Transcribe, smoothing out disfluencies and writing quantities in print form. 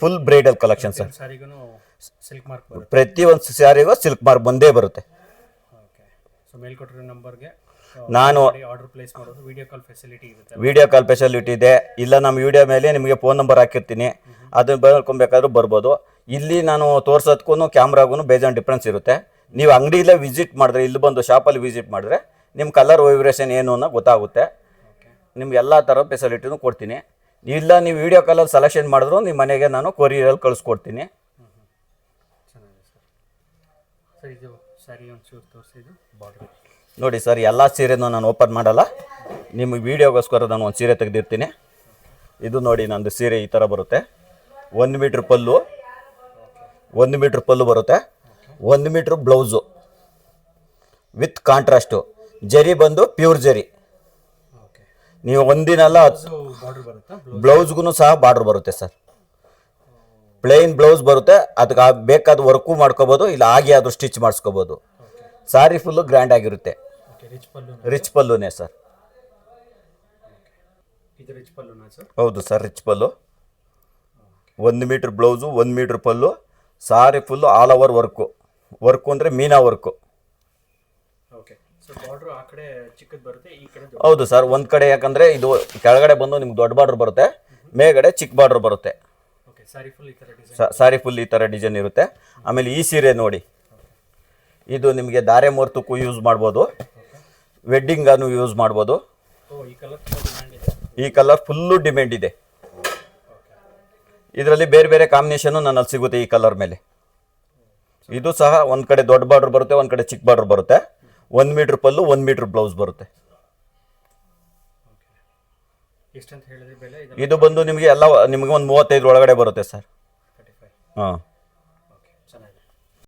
Full bridal collection sir. ಸಾರಿಗೂ silk mark ಬರುತ್ತೆ. ಪ್ರತಿಯೊಂದು ಸ್ಯಾರಿಗೂ ಸಿಲ್ಕ್ ಮಾರ್ಕ್ ಬಂದೇ ಬರುತ್ತೆ. ಓಕೆ. ಸೊ ಮೇಲ್ಕೊಟ್ಟಿರೋ ನಂಬರ್ಗೆ ನಾನು ಆರ್ಡರ್ ಪ್ಲೇಸ್ ಮಾಡೋದು ವಿಡಿಯೋ ಕಾಲ್ ಫೆಸಿಲಿಟಿ ಇರುತ್ತೆ. ವಿಡಿಯೋ ಕಾಲ್ ಫೆಸಿಲಿಟಿ ಇದೆ. ಇಲ್ಲ ನಮ್ಮ ವಿಡಿಯೋ ಮೇಲೆ ನಿಮಗೆ ಫೋನ್ ನಂಬರ್ ಹಾಕಿರ್ತೀನಿ, ಅದನ್ನ ಬರ್ಕೊಬೇಕಾದ್ರೂ ಬರ್ಬೋದು. ಇಲ್ಲಿ ನಾನು ತೋರ್ಸೋದಕ್ಕೂ ಕ್ಯಾಮ್ರಾಗೂ ಬೇಜಾನ್ ಡಿಫ್ರೆನ್ಸ್ ಇರುತ್ತೆ. ನೀವು ಅಂಗಡಿಯಲ್ಲೇ ವಿಸಿಟ್ ಮಾಡಿದ್ರೆ, ಇಲ್ಲಿ ಬಂದು ಶಾಪಲ್ಲಿ ವಿಸಿಟ್ ಮಾಡಿದ್ರೆ ನಿಮ್ಮ ಕಲರ್ ವೈಬ್ರೇಷನ್ ಏನು ಅನ್ನೋ ಗೊತ್ತಾಗುತ್ತೆ. ನಿಮ್ಗೆ ಎಲ್ಲ ಥರ ಫೆಸಿಲಿಟಿನೂ ಕೊಡ್ತೀನಿ. ಇಲ್ಲ ನೀವು ವಿಡಿಯೋ ಕಾಲಲ್ಲಿ ಸೆಲೆಕ್ಷನ್ ಮಾಡಿದ್ರು ನಿಮ್ಮ ಮನೆಗೆ ನಾನು ಕೊರಿಯರಲ್ಲಿ ಕಳಿಸ್ಕೊಡ್ತೀನಿ. ಚೆನ್ನಾಗಿದೆ ಸರ್. ಸರ್ ಇದು ಸ್ಯಾರಿ ಒಂಚೂರು ತೋರಿಸಿದ್ದು ಬಾರ್ಡರ್ ನೋಡಿ ಸರ್, ಎಲ್ಲ ಸೀರೆನೂ ನಾನು ಓಪನ್ ಮಾಡಲ್ಲ, ನಿಮ್ಮ ವೀಡಿಯೋಗೋಸ್ಕರ ನಾನು ಒಂದು ಸೀರೆ ತೆಗೆದಿರ್ತೀನಿ. ಇದು ನೋಡಿ ನಂದು ಸೀರೆ ಈ ಥರ ಬರುತ್ತೆ. 1 ಮೀಟ್ರ್ ಪಲ್ಲು, 1 ಮೀಟ್ರ್ ಪಲ್ಲು ಬರುತ್ತೆ, 1 ಮೀಟ್ರ್ ಬ್ಲೌಸು ವಿತ್ ಕಾಂಟ್ರಾಸ್ಟು. ಜರಿ ಬಂದು ಪ್ಯೂರ್ ಜರಿ. ನೀವು ಒಂದಿನೆಲ್ಲ ಬಾರ್ಡರ್ ಬರುತ್ತಾ? ಬ್ಲೌಸ್ಗೂ ಸಹ ಬಾರ್ಡ್ರ್ ಬರುತ್ತೆ ಸರ್. ಪ್ಲೇನ್ ಬ್ಲೌಸ್ ಬರುತ್ತೆ, ಅದಕ್ಕೆ ಬೇಕಾದ ವರ್ಕು ಮಾಡ್ಕೋಬೋದು, ಇಲ್ಲ ಹಾಗೆ ಆದರೂ ಸ್ಟಿಚ್ ಮಾಡಿಸ್ಕೋಬೋದು. ಸಾರಿ ಫುಲ್ಲು ಗ್ರ್ಯಾಂಡ್ ಆಗಿರುತ್ತೆ. ರಿಚ್ ಪಲ್ಲುನೇ ಸರ್. ಇದು ರಿಚ್ ಪಲ್ಲುನಾ ಸರ್? ಹೌದು sir, rich pallu. 1 metre blouse, 1 metre pallu, sari full all over work ಅಂದರೆ meena work. Okay. So border ಆ ಕಡೆ ಚಿಕ್ಕದು ಬರುತ್ತೆ, ಈ ಕಡೆ ಹೌದು ಸರ್. ಒಂದು ಕಡೆ ಯಾಕಂದರೆ ಇದು ಕೆಳಗಡೆ ಬಂದು ನಿಮ್ಗೆ ದೊಡ್ಡ ಬಾರ್ಡ್ರ್ ಬರುತ್ತೆ, ಮೇಲ್ಗಡೆ ಚಿಕ್ಕ ಬಾರ್ಡ್ರ್ ಬರುತ್ತೆ. ಓಕೆ. ಸಾರಿ ಫುಲ್ ಈ ಥರ ಡಿಸೈನ್, ಸಾರಿ ಫುಲ್ ಈ ಥರ ಡಿಸೈನ್ ಇರುತ್ತೆ. ಆಮೇಲೆ ಈ ಸೀರೆ ನೋಡಿ, ಇದು ನಿಮಗೆ ಧಾರೆ ಮುಹೂರ್ತಕ್ಕೂ ಯೂಸ್ ಮಾಡ್ಬೋದು, ವೆಡ್ಡಿಂಗನ್ನು ಯೂಸ್ ಮಾಡ್ಬೋದು. ಈ ಕಲರ್ ಡಿಮ್ಯಾಂಡ್ ಇದೆ. ಈ ಕಲರ್ ಫುಲ್ಲು ಡಿಮ್ಯಾಂಡ್ ಇದೆ. ಇದರಲ್ಲಿ ಬೇರೆ ಬೇರೆ ಕಾಂಬಿನೇಷನ್ನು ನನ್ನಲ್ಲಿ ಸಿಗುತ್ತೆ ಈ ಕಲರ್ ಮೇಲೆ. ಇದು ಸಹ ಒಂದು ಕಡೆ ದೊಡ್ಡ ಬಾರ್ಡ್ರ್ ಬರುತ್ತೆ, ಒಂದು ಕಡೆ ಚಿಕ್ಕ ಬಾರ್ಡ್ರ್ ಬರುತ್ತೆ. 1 ಮೀಟ್ರ್ ಪಲ್ಲು, 1 ಮೀಟ್ರ್ ಬ್ಲೌಸ್ ಬರುತ್ತೆ. ಎಷ್ಟಂತ ಹೇಳಿದ್ರೆ ಬೆಲೆ? ಇದು ಬಂದು ನಿಮಗೆ ಎಲ್ಲ ನಿಮಗೆ ಒಂದು 35 ಒಳಗಡೆ ಬರುತ್ತೆ ಸರ್. ಹಾಂ.